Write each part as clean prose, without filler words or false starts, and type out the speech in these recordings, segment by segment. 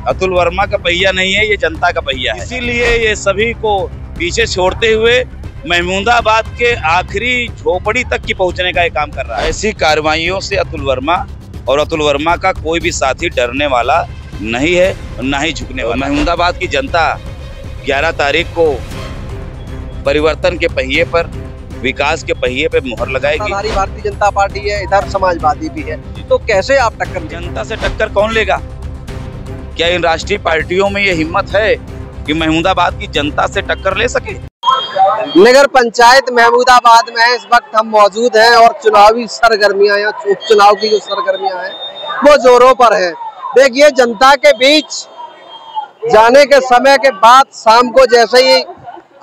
अतुल वर्मा का पहिया नहीं है, ये जनता का पहिया है। इसीलिए ये सभी को पीछे छोड़ते हुए महमूदाबाद के आखिरी झोपड़ी तक की पहुंचने का ये काम कर रहा है। ऐसी कार्रवाइयों से अतुल वर्मा और अतुल वर्मा का कोई भी साथी डरने वाला नहीं है और ना ही झुकने वाला। महमूदाबाद की जनता 11 तारीख को परिवर्तन के पहिए पर, विकास के पहिए पे मुहर लगाएगी। हमारी भारतीय जनता पार्टी है, इधर समाजवादी भी है, तो कैसे आप टक्कर? जनता से टक्कर कौन लेगा? क्या इन राष्ट्रीय पार्टियों में ये हिम्मत है कि महमूदाबाद की जनता से टक्कर ले सके? नगर पंचायत महमूदाबाद में है, इस वक्त हम मौजूद हैं और चुनावी सरगर्मियां या उपचुनाव की जो सरगर्मियां हैं वो जोरों पर है। देखिए, जनता के बीच जाने के समय के बाद शाम को जैसे ही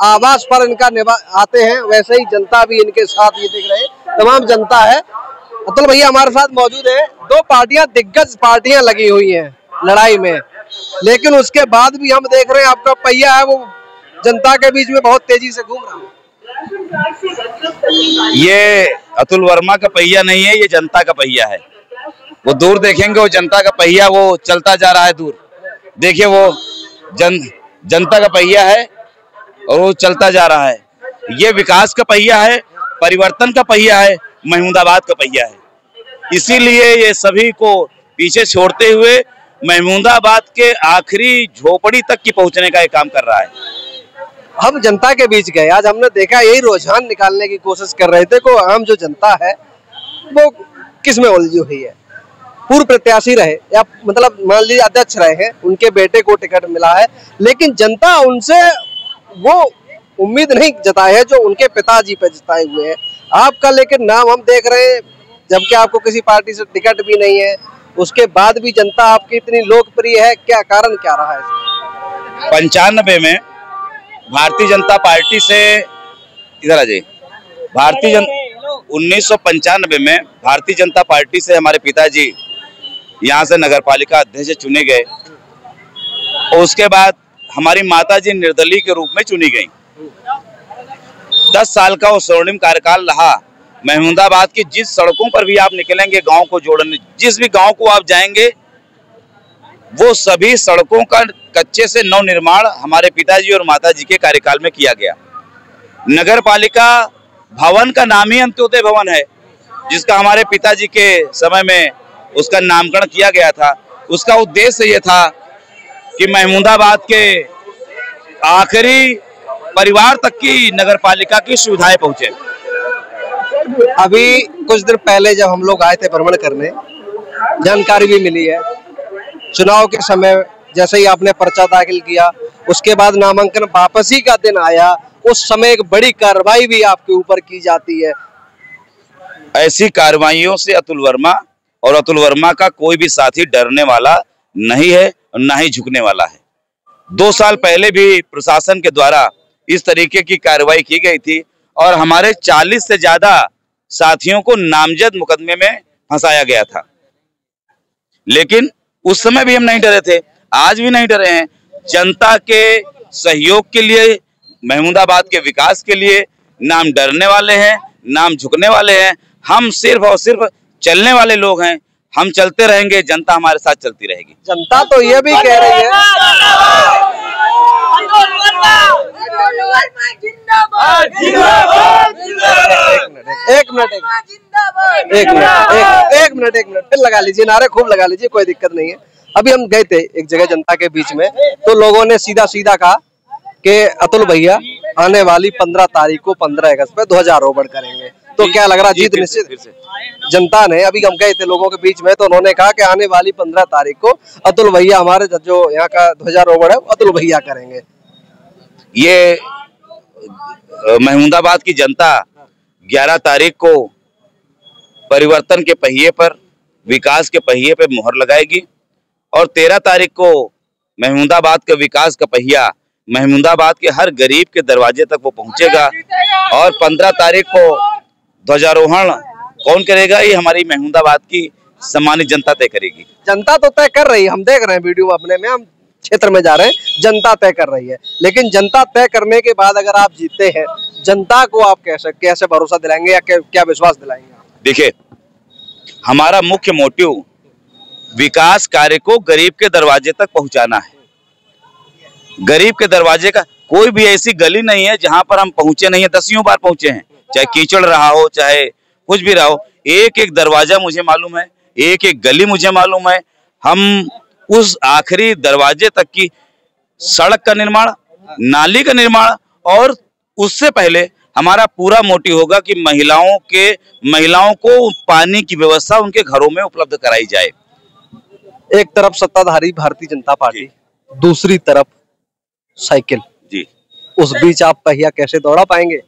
आवास पर इनका आते हैं, वैसे ही जनता भी इनके साथ, ये देख रहे हैं तमाम जनता है। अतुल भैया हमारे साथ मौजूद है। दो पार्टियां, दिग्गज पार्टियां लगी हुई हैं लड़ाई में, लेकिन उसके बाद भी हम देख रहे हैं आपका पहिया है वो जनता के बीच में बहुत तेजी से घूम रहा है। ये अतुल वर्मा का पहिया नहीं है, ये जनता का पहिया है। वो दूर देखेंगे, वो जनता का पहिया वो चलता जा रहा है दूर। देखिए, वो जनता का पहिया है और वो चलता जा रहा है। ये विकास का पहिया है, परिवर्तन का पहिया है, महमूदाबाद का पहिया है। इसीलिए ये सभी को पीछे छोड़ते हुए महमूदाबाद के आखिरी झोपड़ी तक की पहुंचने का ये काम कर रहा है। हम जनता के बीच गए, आज हमने देखा यही रुझान निकालने की कोशिश कर रहे थे को आम जो जनता है वो किस में उलझी हुई है। पूर्व प्रत्याशी रहे या मतलब मान लीजिए अध्यक्ष रहे हैं, उनके बेटे को टिकट मिला है, लेकिन जनता उनसे वो उम्मीद नहीं जताए है जो उनके पिताजी पे जताए हुए हैं। आपका लेकिन नाम हम देख रहे हैं, जबकि आपको किसी पार्टी से टिकट भी नहीं है, उसके बाद भी जनता आपकी इतनी लोकप्रिय है, क्या कारण क्या रहा है? 95 में भारतीय जनता पार्टी से, इधर आ जाइए, 1995 में भारतीय जनता पार्टी से हमारे पिताजी यहाँ से नगरपालिका अध्यक्ष चुने गए। उसके बाद हमारी माताजी निर्दलीय के रूप में चुनी गई। 10 साल का वो स्वर्णिम कार्यकाल रहा। महमूदाबाद की जिस सड़कों पर भी आप निकलेंगे, गांव को जोड़ने, जिस भी गांव को आप जाएंगे, वो सभी सड़कों का कच्चे से नव निर्माण हमारे पिताजी और माताजी के कार्यकाल में किया गया। नगर पालिका भवन का नाम ही अंत्योदय भवन है, जिसका हमारे पिताजी के समय में उसका नामकरण किया गया था। उसका उद्देश्य ये था कि महमूदाबाद के आखिरी परिवार तक की नगर पालिका की सुविधाएं पहुंचे। अभी कुछ दिन पहले जब हम लोग आए थे भ्रमण करने, जानकारी भी मिली है चुनाव के समय जैसे ही आपने पर्चा दाखिल किया, उसके बाद नामांकन वापसी का दिन आया, उस समय एक बड़ी कार्रवाई भी आपके ऊपर की जाती है। ऐसी कार्रवाइयों से अतुल वर्मा और अतुल वर्मा का कोई भी साथी डरने वाला नहीं है और ना ही झुकने वाला है। 2 साल पहले भी प्रशासन के द्वारा इस तरीके की कार्रवाई की गई थी और हमारे 40 से ज्यादा साथियों को नामजद मुकदमे में फंसाया गया था, लेकिन उस समय भी हम नहीं डरे थे, आज भी नहीं डरे हैं। जनता के सहयोग के लिए, महमूदाबाद के विकास के लिए नाम डरने वाले हैं, नाम झुकने वाले हैं। हम सिर्फ और सिर्फ चलने वाले लोग हैं। हम चलते रहेंगे, जनता हमारे साथ चलती रहेगी। जनता तो ये भी कह रही है, एक मिनट फिर लगा लीजिए, नारे खूब लगा लीजिए, कोई दिक्कत नहीं है। अभी हम गए थे एक जगह जनता के बीच में, तो लोगों ने सीधा सीधा कहा कि अतुल भैया आने वाली 15 तारीख को 15 अगस्त पे ध्वजारोहण करेंगे। तो क्या लग रहा है जीत निश्चित? जनता ने, अभी हम गए थे लोगों के बीच में, तो उन्होंने कहा कि आने वाली 15 तारीख को अतुल भैया, हमारे जो यहाँ का ध्वजारोहण है अतुल भैया करेंगे। ये महमूदाबाद की जनता 11 तारीख को परिवर्तन के पहिए पर, विकास के पहिए पे मुहर लगाएगी और 13 तारीख को महमूदाबाद के विकास का पहिया महमूदाबाद के हर गरीब के दरवाजे तक वो पहुंचेगा। और 15 तारीख को ध्वजारोहण कौन करेगा? ये हमारी महमूदाबाद की सम्मानित जनता तय करेगी। जनता तो तय कर रही है, हम देख रहे हैं वीडियो अपने में, हम क्षेत्र में जा रहे हैं, जनता तय कर रही है। लेकिन जनता तय करने के बाद अगर आप जीतते हैं, जनता को आप कैसे भरोसा दिलाएंगे या क्या विश्वास दिलाएंगे? देखिए, हमारा मुख्य मोटिव विकास कार्य को गरीब के दरवाजे तक पहुंचाना है। गरीब के दरवाजे का कोई भी ऐसी गली नहीं है जहां पर हम पहुंचे नहीं है, दसियों बार पहुंचे हैं, चाहे कीचड़ रहा हो, चाहे कुछ भी रहा हो। एक एक दरवाजा मुझे मालूम है, एक एक गली मुझे मालूम है। हम उस आखिरी दरवाजे तक की सड़क का निर्माण, नाली का निर्माण, और उससे पहले हमारा पूरा मोटिव होगा कि महिलाओं को पानी की व्यवस्था उनके घरों में उपलब्ध कराई जाए। एक तरफ सत्ताधारी भारतीय जनता पार्टी, दूसरी तरफ साइकिल जी, उस बीच आप पहिया कैसे दौड़ा पाएंगे?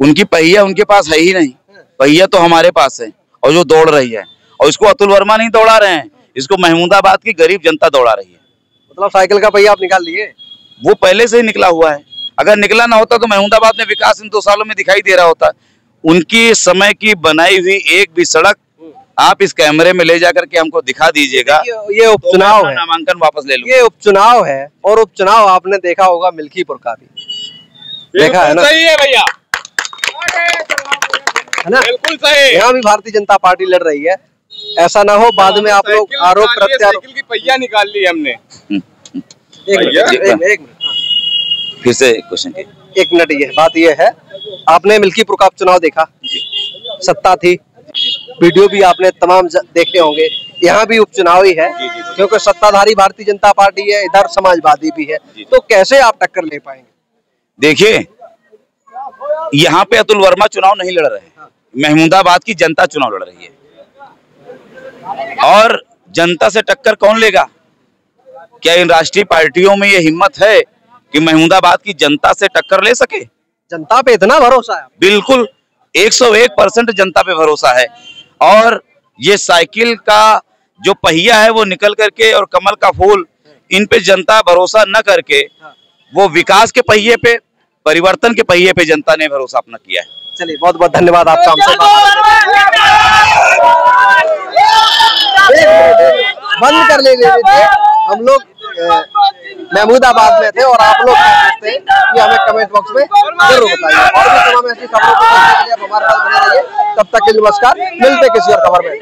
उनकी पहिया उनके पास है ही नहीं, पहिया तो हमारे पास है, और जो दौड़ रही है, और इसको अतुल वर्मा नहीं दौड़ा रहे हैं, इसको महमूदाबाद की गरीब जनता दौड़ा रही है। मतलब साइकिल का पहिया आप निकाल लिए? वो पहले से ही निकला हुआ है। अगर निकला ना होता तो महमूदाबाद में विकास इन 2 सालों में दिखाई दे रहा होता। उनकी समय की बनाई हुई एक भी सड़क आप इस कैमरे में ले जाकर के हमको दिखा दीजिएगा। ये उपचुनाव है, नामांकन वापस ले लूंगा। ये उपचुनाव है, और उपचुनाव आपने देखा होगा मिल्कीपुर का भी देखा है ना? सही है भैया, है ना? बिल्कुल सही। यहाँ भी भारतीय जनता पार्टी लड़ रही है। ऐसा ना हो बाद में आप लोग आरोप प्रत्यारोप। साइकिल की पहिया निकाल ली हमने। एक मिनट फिर से क्वेश्चन, एक मिनट। ये बात ये है, आपने मिल्कीपुर का उपचुनाव देखा, सत्ता थी, वीडियो भी आपने तमाम देखे होंगे। यहाँ भी उपचुनाव ही है, क्योंकि सत्ताधारी भारतीय जनता पार्टी है, इधर समाजवादी भी है, तो कैसे आप टक्कर ले पाएंगे? देखिए, यहाँ पे अतुल वर्मा चुनाव नहीं लड़ रहे हैं, महमूदाबाद की जनता चुनाव लड़ रही है। और जनता से टक्कर कौन लेगा? क्या इन राष्ट्रीय पार्टियों में ये हिम्मत है कि महमूदाबाद की जनता से टक्कर ले सके? जनता पे इतना भरोसा है? बिल्कुल 101% जनता पे भरोसा है। और ये साइकिल का जो पहिया है वो निकल करके, और कमल का फूल, इन पे जनता भरोसा न करके वो विकास के पहिए पे, परिवर्तन के पहिए पे जनता ने भरोसा अपना किया है। चलिए, बहुत बहुत धन्यवाद आपका हमसे बंद कर ले थे। हम लोग महमूदाबाद में थे, और आप लोग कहते हैं कि हमें कमेंट बॉक्स में जरूर बताइए। और भी तमाम ऐसी खबरों को देखने के लिए आप हमारे साथ बने रहिए। तब तक के लिए नमस्कार, मिलते किसी और खबर में।